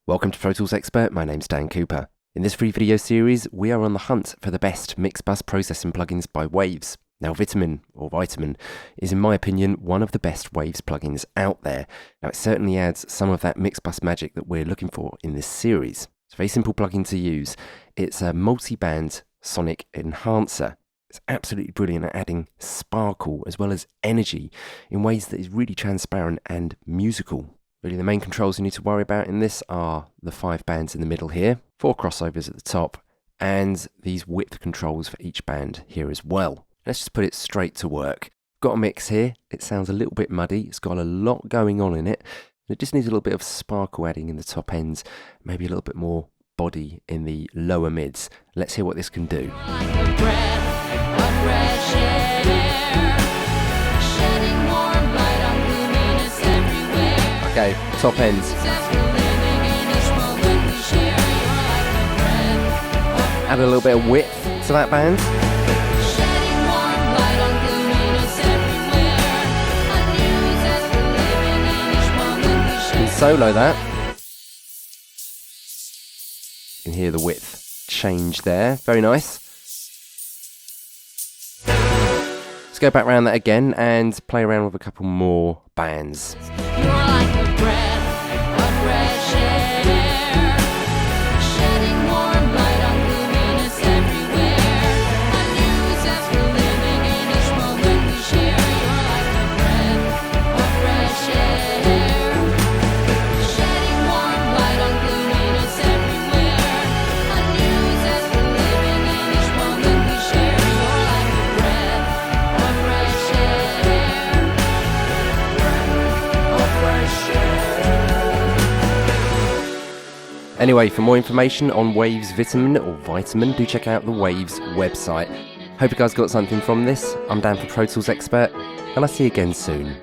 Welcome to Pro Tools Expert, my name's Dan Cooper. In this free video series, we are on the hunt for the best mix bus processing plugins by Waves. Now Vitamin is in my opinion one of the best Waves plugins out there. Now it certainly adds some of that mix bus magic that we're looking for in this series. It's a very simple plugin to use. It's a multiband sonic enhancer. It's absolutely brilliant at adding sparkle as well as energy in ways that is really transparent and musical. Really, the main controls you need to worry about in this are the 5 bands in the middle here, 4 crossovers at the top, and these width controls for each band here as well. Let's just put it straight to work. Got a mix here. It sounds a little bit muddy. It's got a lot going on in it. It just needs a little bit of sparkle adding in the top ends, maybe a little bit more body in the lower mids. Let's hear what this can do. Okay, top ends. Add a little bit of width to that band. And solo that. You can hear the width change there. Very nice. Let's go back around that again and play around with a couple more bands. Anyway, for more information on Waves Vitamin, do check out the Waves website. Hope you guys got something from this. I'm Dan for Pro Tools Expert, and I'll see you again soon.